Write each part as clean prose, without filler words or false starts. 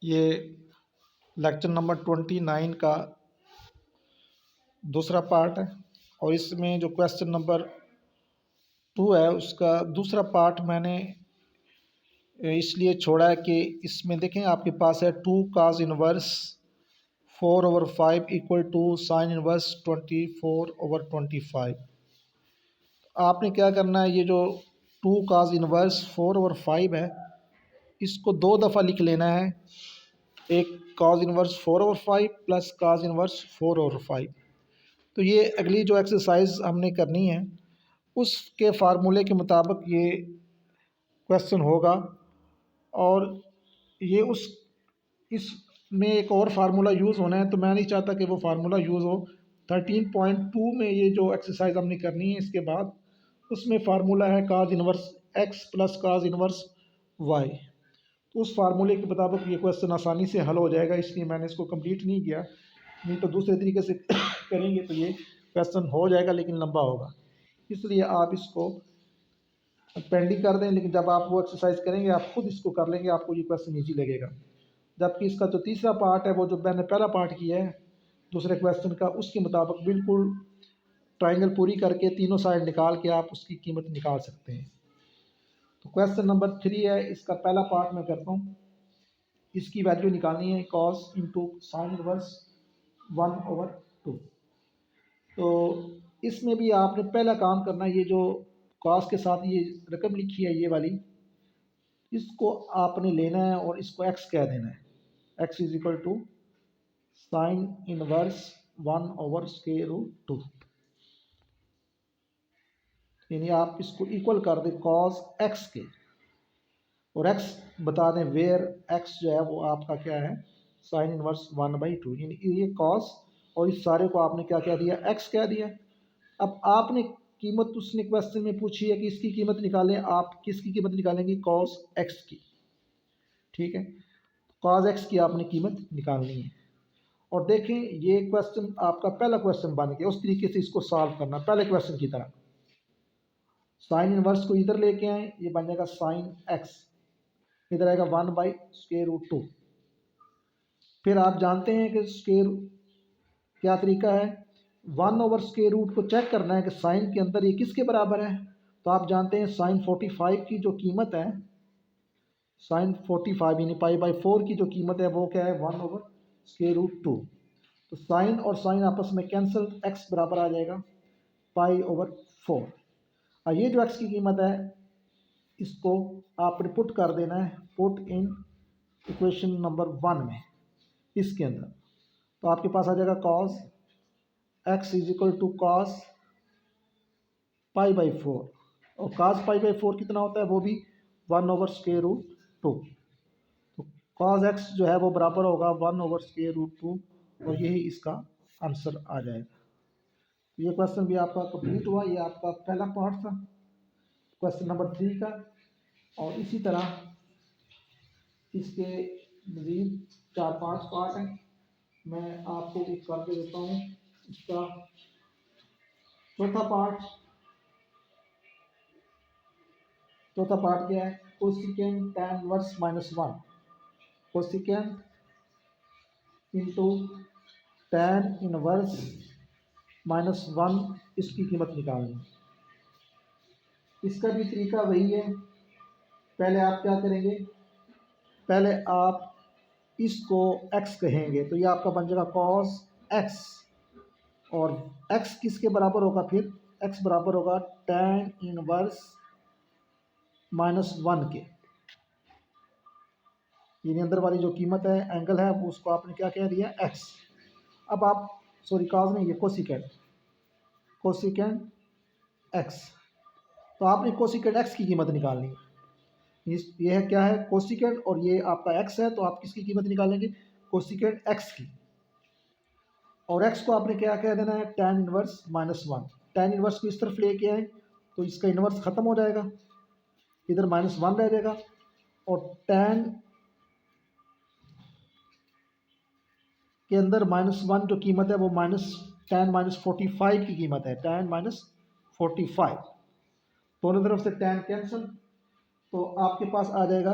ये lecture number 29 का दूसरा पार्ट है और इसमें जो क्वेश्चन नंबर 2 है उसका दूसरा पार्ट मैंने इसलिए छोड़ा है कि इसमें देखें आपके पास है 2 cos inverse 4/5 equal to sine inverse 24/25। आपने क्या करना है, ये जो 2 cos इनवर्स 4/5 है इसको 2 दफ़ा लिख लेना है। एक cos inverse 4/5 plus cos inverse 4/5। तो ये अगली जो एक्सरसाइज हमने करनी है उसके फार्मूले के मुताबिक ये क्वेश्चन होगा। और ये इसमें एक और फार्मूला यूज़ होना है, तो मैं नहीं चाहता कि वो फार्मूला यूज़ हो। 13.2 में ये जो एक्सरसाइज हमने करनी है इसके बाद उसमें फार्मूला है cos inverse x plus cos inverse y। तो उस फार्मूले के मुताबिक ये क्वेश्चन आसानी से हल हो जाएगा, इसलिए मैंने इसको कंप्लीट नहीं किया। नहीं तो दूसरे तरीके से करेंगे तो ये क्वेश्चन हो जाएगा लेकिन लंबा होगा, इसलिए आप इसको पेंडिंग कर दें। लेकिन जब आप वो एक्सरसाइज करेंगे आप खुद इसको कर लेंगे, आपको ये क्वेश्चन ईजी लगेगा। जबकि इसका जो तीसरा पार्ट है वो जो मैंने पहला पार्ट किया है दूसरे क्वेश्चन का, उसके मुताबिक बिल्कुल ट्राइंगल पूरी करके तीनों साइड निकाल के आप उसकी कीमत निकाल सकते हैं। तो क्वेश्चन नंबर 3 है, इसका पहला पार्ट मैं करता हूँ। इसकी वैल्यू निकालनी है cos इंटू साइन इनवर्स 1/2। तो इसमें भी आपने पहला काम करना है, ये जो cos के साथ ये रकम लिखी है ये वाली, इसको आपने लेना है और इसको x कह देना है। x is equal to sine inverse 1/√2, यानी आप इसको इक्वल कर दें cos x के, और x बता दें वेयर x जो है वो आपका क्या है, साइन इनवर्स 1/2। यानी ये cos और इस सारे को आपने क्या कह दिया, x कह दिया। अब आपने कीमत उसने क्वेश्चन में पूछी है कि इसकी कीमत निकालें, आप किसकी कीमत निकालेंगे, cos x की। ठीक है, cos x की आपने कीमत निकालनी है। और देखें ये क्वेश्चन आपका पहला क्वेश्चन बन गया, उस तरीके से इसको सॉल्व करना पहले क्वेश्चन की तरह। साइन इनवर्स को इधर लेके आए, ये बन जाएगा साइन x, इधर आएगा 1/√2। फिर आप जानते हैं कि स्क्वायर क्या तरीका है, 1/√रूट को चेक करना है कि साइन के अंदर ये किसके बराबर है। तो आप जानते हैं साइन 45 की जो कीमत है, साइन 45 यानी π/4 की जो कीमत है वो क्या है, 1/√2। तो साइन और साइन आपस में कैंसिल, x बराबर आ जाएगा π/4। और ये जो x की कीमत है इसको आपने पुट कर देना है, पुट इन इक्वेशन नंबर 1 में, इसके अंदर। तो आपके पास आ जाएगा cos x is equal to cos π/4, और cos π/4 कितना होता है, वो भी 1/√2। तो cos x जो है वो बराबर होगा 1/√2, और यही इसका आंसर आ जाएगा। ये क्वेश्चन भी आपका कंप्लीट हुआ, ये आपका पहला पार्ट था क्वेश्चन नंबर 3 का। और इसी तरह इसके मज़ीद 4-5 पार्ट हैं, मैं आपको एक करके देता हूँ। इसका चौथा पार्ट क्या है, cosecant tan inverse -1, cosecant into tan inverse -1, इसकी कीमत निकालनी। इसका भी तरीका वही है। पहले आप क्या करेंगे, पहले आप इसको x कहेंगे, तो ये आपका बन जाएगा cos x, और x किसके बराबर होगा, फिर x बराबर होगा tan इनवर्स -1 के। ये अंदर वाली जो कीमत है, एंगल है, वो उसको आपने क्या कह दिया, x। अब आप सॉरी cos नहीं, ये कोसिकेंट x। तो आपने कोसिकेंट x की कीमत निकालनी है। ये है क्या है, कोसिकेंट, और ये आपका x है, तो आप किसकी कीमत निकालेंगे, कोसिकेंट x की। और x को आपने क्या कह देना है, tan इनवर्स -1। tan इनवर्स को इस तरफ लेके आए तो इसका इनवर्स ख़त्म हो जाएगा, इधर -1 रह जाएगा, और tan के अंदर -1 जो कीमत है वो tan -45 की कीमत है, tan -45। दोनों तरफ से tan कैंसिल, तो आपके पास आ जाएगा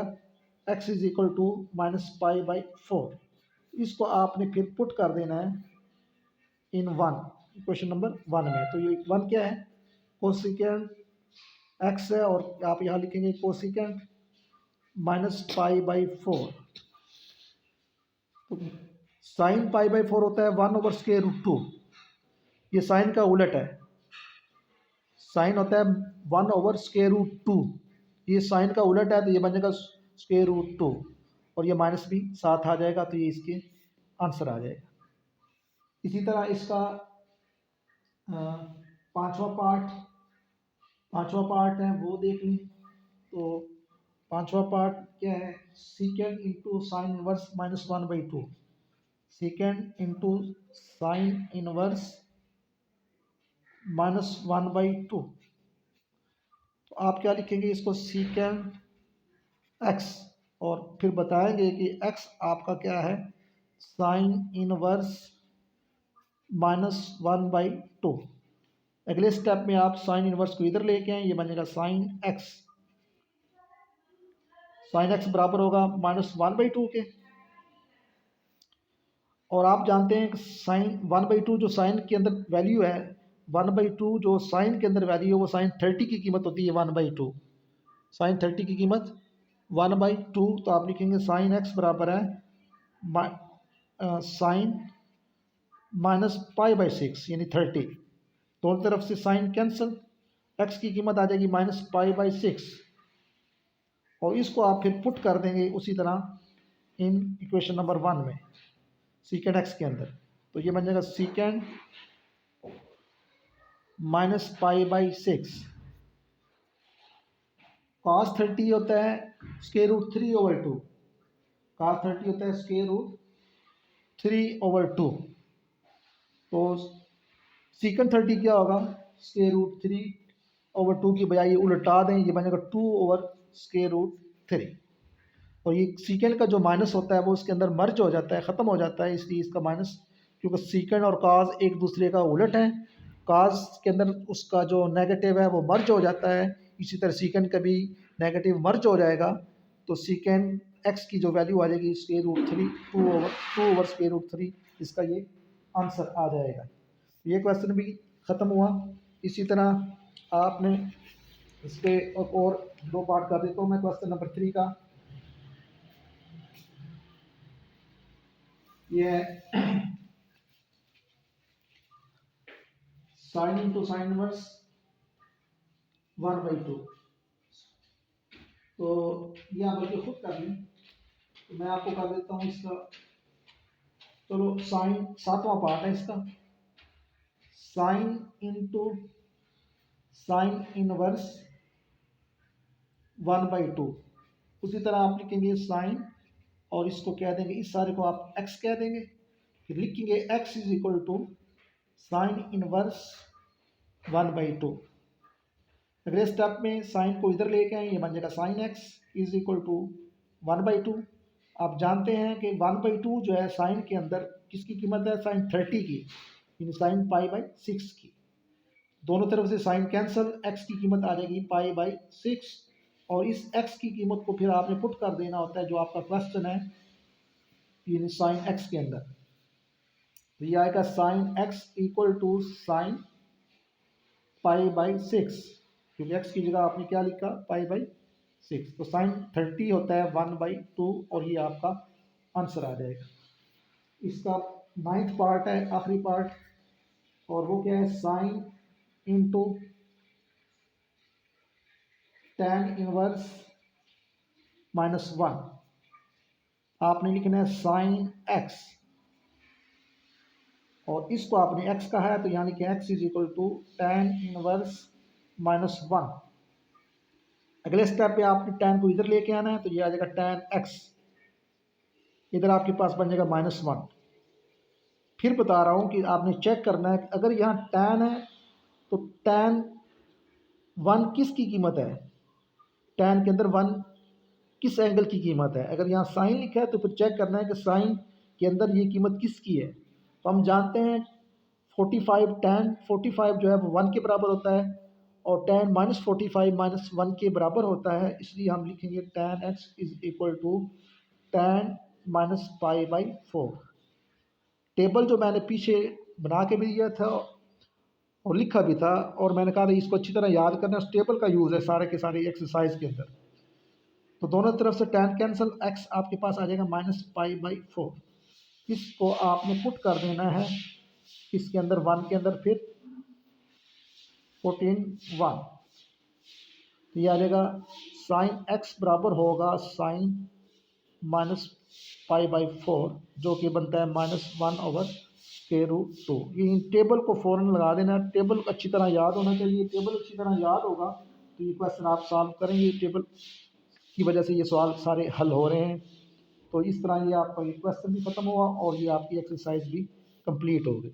एक्स इज इक्वल टू -π/4। इसको आपने फिर पुट कर देना है इन वन, क्वेश्चन नंबर 1 में। तो ये वन क्या है, कोसिकेंट एक्स है, और आप यहाँ लिखेंगे कोसिकेंट -π/4। तो साइन π/4 होता है 1/√2। ये साइन का उलट है, साइन होता है 1/√2। ये साइन का उलट है, तो ये बन जाएगा √2, और ये माइनस भी साथ आ जाएगा, तो ये इसके आंसर आ जाएगा। इसी तरह इसका पांचवा पार्ट है वो देख लें। तो पांचवा पार्ट क्या है, सीकेंड into sine inverse -1/2। सीकेंड into sine inverse -1/2। तो आप क्या लिखेंगे इसको, सीकेंड एक्स, और फिर बताएंगे कि एक्स आपका क्या है, साइन इनवर्स -1/2। अगले स्टेप में आप साइन इनवर्स को इधर लेके आए, ये बनेगा साइन एक्स। साइन एक्स बराबर होगा -1/2 के, और आप जानते हैं कि साइन 1/2 जो साइन के अंदर वैल्यू है, 1/2 जो साइन के अंदर वैल्यू है वो साइन 30 की कीमत होती है 1/2। साइन 30 की कीमत 1/2, तो आप लिखेंगे साइन एक्स बराबर है साइन -π/6 यानी 30। दोनों तरफ से साइन कैंसिल, एक्स की कीमत आ जाएगी -π/6, और इसको आप फिर पुट कर देंगे उसी तरह इन इक्वेशन नंबर 1 में, सीकेंड एक्स के अंदर। तो ये बन जाएगा सीकेंड -π/6। cos 30 होता है √3/2। cos 30 होता है √3/2। तो सीकेंड 30 क्या होगा, √3/2 की बजाय ये उल्टा दें, ये बनेगा 2/√3। और ये सीकेंड का जो माइनस होता है वो इसके अंदर मर्ज हो जाता है, ख़त्म हो जाता है, इसलिए इसका माइनस, क्योंकि सीकेंड और काज एक दूसरे का उलट है। काज के अंदर उसका जो नेगेटिव है वो मर्ज हो जाता है, इसी तरह सीकेंड का भी नेगेटिव मर्ज हो जाएगा। तो सीकेंड एक्स की जो वैल्यू आ जाएगी √3, 2/√3, इसका ये आंसर आ जाएगा। ये क्वेश्चन भी ख़त्म हुआ। इसी तरह आपने इस पर और 2 पार्ट कर देता हूँ मैं क्वेश्चन नंबर 3 का। ये है साइन इंटू साइन इनवर्स 1/2। तो ये आप बल्कि खुद कर लें, तो मैं आपको कर देता हूँ इसका। चलो साइन 7वां पार्ट है इसका, साइन इंटू साइन इनवर्स 1/2। उसी तरह आप लिखेंगे साइन, और इसको कह देंगे, इस सारे को आप एक्स कह देंगे, फिर लिखेंगे x is equal to sine inverse 1/2। अगले स्टेप में साइन को इधर लेके आए, ये बन जाएगा sine x is equal to 1/2। आप जानते हैं कि 1/2 जो है साइन के अंदर किसकी कीमत है, साइन 30 की, यानी साइन π/6 की। दोनों तरफ से साइन कैंसल, एक्स की कीमत आ जाएगी π/6, और इस एक्स की कीमत को फिर आपने पुट कर देना होता है जो आपका क्वेश्चन है, यानी साइन एक्स के अंदर। तो ये आएगा sine x equal to sine π/6, क्योंकि एक्स की जगह आपने क्या लिखा, π/6। तो साइन 30 होता है 1/2, और ये आपका आंसर आ जाएगा। इसका 9th पार्ट है, आखिरी पार्ट, और वो क्या है, साइन इंटू tan इनवर्स -1। आपने लिखना है साइन एक्स, और इसको आपने एक्स कहा है, तो यहाँ लिखे x is equal to tan inverse -1। अगले स्टेप पे आपने tan को इधर लेके आना है, तो ये आ जाएगा tan x, इधर आपके पास बन जाएगा -1। फिर बता रहा हूँ कि आपने चेक करना है कि अगर यहाँ tan है तो tan 1 किसकी कीमत है, tan के अंदर 1 किस एंगल की कीमत है। अगर यहाँ साइन लिखा है तो फिर चेक करना है कि साइन के अंदर ये कीमत किसकी है। तो हम जानते हैं 45 tan 45 जो है वो 1 के बराबर होता है, और tan -45 - 1 के बराबर होता है, इसलिए हम लिखेंगे tan x is equal to tan -π/4। Table जो मैंने पीछे बना के भी दिया था और लिखा भी था, और मैंने कहा था इसको अच्छी तरह याद करना, उस टेबल का यूज़ है सारे के सारे एक्सरसाइज के अंदर। तो दोनों तरफ से tan कैंसिल, x आपके पास आ जाएगा -π/4। इसको आपने पुट कर देना है इसके अंदर 1 के अंदर, फिर 14 1, तो ये आ जाएगा साइन x बराबर होगा साइन -π/4, जो कि बनता है -1/√2। ये टेबल को फ़ौरन लगा देना, टेबल अच्छी तरह याद होना चाहिए। टेबल अच्छी तरह याद होगा तो ये क्वेश्चन आप सॉल्व करेंगे, टेबल की वजह से ये सवाल सारे हल हो रहे हैं। तो इस तरह ये आपका ये क्वेश्चन भी ख़त्म हुआ और ये आपकी एक्सरसाइज भी कंप्लीट हो गई।